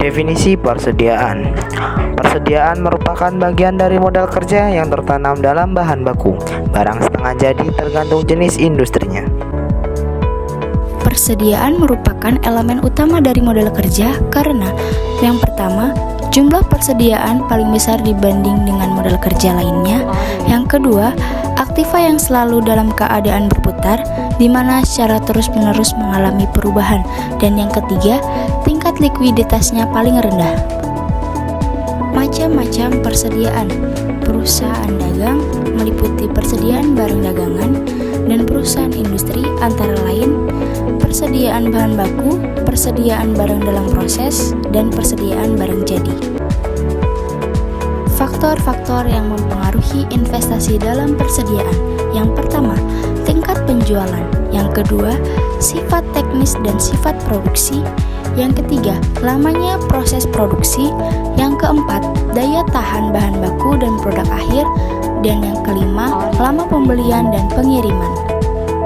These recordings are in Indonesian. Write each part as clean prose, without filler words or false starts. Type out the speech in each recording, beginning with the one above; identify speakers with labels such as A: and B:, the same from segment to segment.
A: Definisi persediaan. Persediaan merupakan bagian dari modal kerja yang tertanam dalam bahan baku, barang setengah jadi tergantung jenis industrinya.
B: Persediaan merupakan elemen utama dari modal kerja karena yang pertama, jumlah persediaan paling besar dibanding dengan modal kerja lainnya. Yang kedua, aktiva yang selalu dalam keadaan berputar, di mana secara terus-menerus mengalami perubahan. Dan yang ketiga, tingkat likuiditasnya paling rendah. Macam-macam persediaan. Perusahaan dagang meliputi persediaan barang dagangan dan perusahaan industri, antara lain persediaan bahan baku, persediaan barang dalam proses, dan persediaan barang jadi. Faktor-faktor yang mempengaruhi investasi dalam persediaan. Yang pertama, tingkat penjualan. Yang kedua, sifat teknis dan sifat produksi. Yang ketiga, lamanya proses produksi. Yang keempat, daya tahan bahan baku dan produk akhir. Dan yang kelima, lama pembelian dan pengiriman.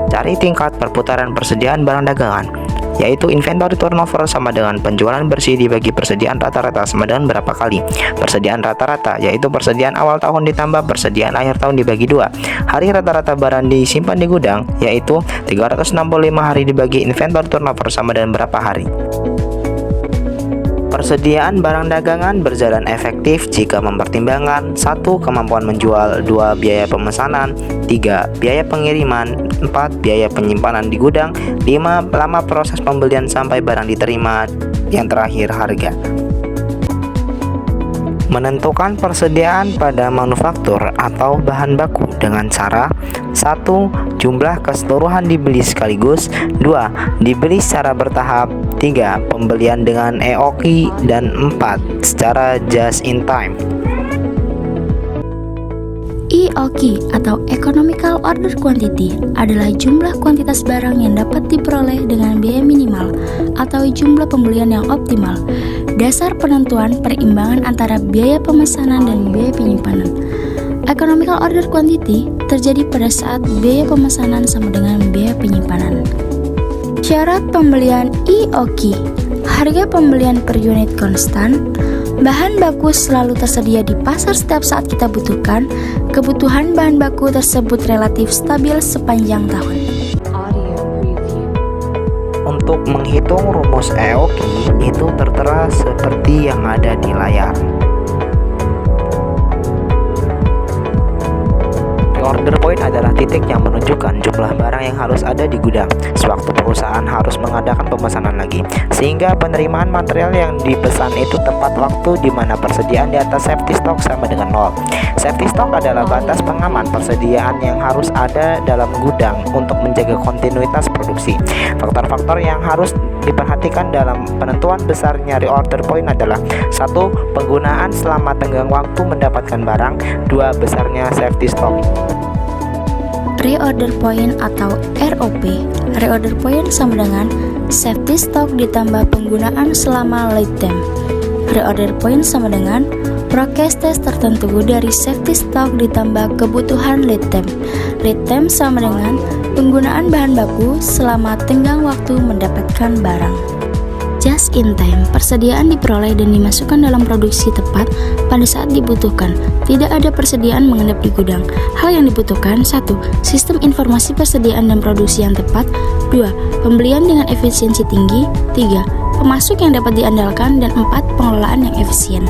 A: Cari tingkat perputaran persediaan barang dagangan, yaitu inventory turnover sama dengan penjualan bersih dibagi persediaan rata-rata sama dengan berapa kali. Persediaan rata-rata yaitu persediaan awal tahun ditambah persediaan akhir tahun dibagi 2. Hari rata-rata barang disimpan di gudang yaitu 365 hari dibagi inventory turnover sama dengan berapa hari. Persediaan barang dagangan berjalan efektif jika mempertimbangkan 1. Kemampuan menjual, 2. Biaya pemesanan, 3. Biaya pengiriman, 4. Biaya penyimpanan di gudang, 5. Lama proses pembelian sampai barang diterima, yang terakhir harga. Menentukan persediaan pada manufaktur atau bahan baku dengan cara 1. Jumlah keseluruhan dibeli sekaligus, 2. Dibeli secara bertahap, 3. Pembelian dengan EOQ, dan 4. Secara just in time.
B: EOQ atau Economical Order Quantity adalah jumlah kuantitas barang yang dapat diperoleh dengan biaya minimal atau jumlah pembelian yang optimal. Dasar penentuan perimbangan antara biaya pemesanan dan biaya penyimpanan. Economical Order Quantity terjadi pada saat biaya pemesanan sama dengan biaya penyimpanan. Syarat pembelian EOQ. Harga pembelian per unit konstan. Bahan baku selalu tersedia di pasar setiap saat kita butuhkan. Kebutuhan bahan baku tersebut relatif stabil sepanjang tahun.
A: Untuk menghitung rumus EOQ itu tertera seperti yang ada di layar. Order point adalah titik yang menunjukkan jumlah barang yang harus ada di gudang sewaktu perusahaan harus mengadakan pemesanan lagi, sehingga penerimaan material yang dipesan itu tepat waktu di mana persediaan di atas safety stock sama dengan 0. Safety stock adalah batas pengaman persediaan yang harus ada dalam gudang untuk menjaga kontinuitas produksi. Faktor-faktor yang harus diperhatikan dalam penentuan besarnya reorder point adalah 1. Penggunaan selama tenggang waktu mendapatkan barang, 2. Besarnya safety stock.
B: Reorder point atau ROP. Reorder point sama dengan safety stock ditambah penggunaan selama lead time. Reorder point sama dengan prokes tes tertentu dari safety stock ditambah kebutuhan lead time. Lead time sama dengan penggunaan bahan baku selama tenggang waktu mendapatkan barang. Just in time, persediaan diperoleh dan dimasukkan dalam produksi tepat pada saat dibutuhkan. Tidak ada persediaan mengendap di gudang. Hal yang dibutuhkan 1. Sistem informasi persediaan dan produksi yang tepat, 2. Pembelian dengan efisiensi tinggi, 3. Pemasok yang dapat diandalkan, dan 4. Pengelolaan yang efisien.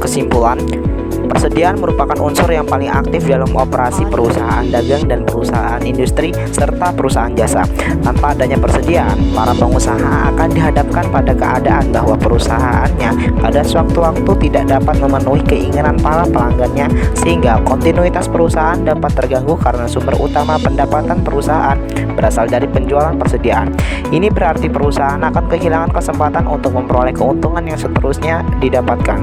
A: Kesimpulan, persediaan merupakan unsur yang paling aktif dalam operasi perusahaan dagang dan perusahaan industri serta perusahaan jasa. Tanpa adanya persediaan, para pengusaha akan dihadapkan pada keadaan bahwa perusahaannya pada sewaktu-waktu tidak dapat memenuhi keinginan para pelanggannya, sehingga kontinuitas perusahaan dapat terganggu karena sumber utama pendapatan perusahaan berasal dari penjualan persediaan. Ini berarti perusahaan akan kehilangan kesempatan untuk memperoleh keuntungan yang seterusnya didapatkan.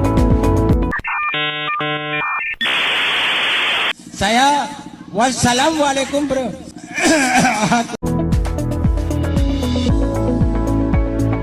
C: Saya wassalamualaikum bro.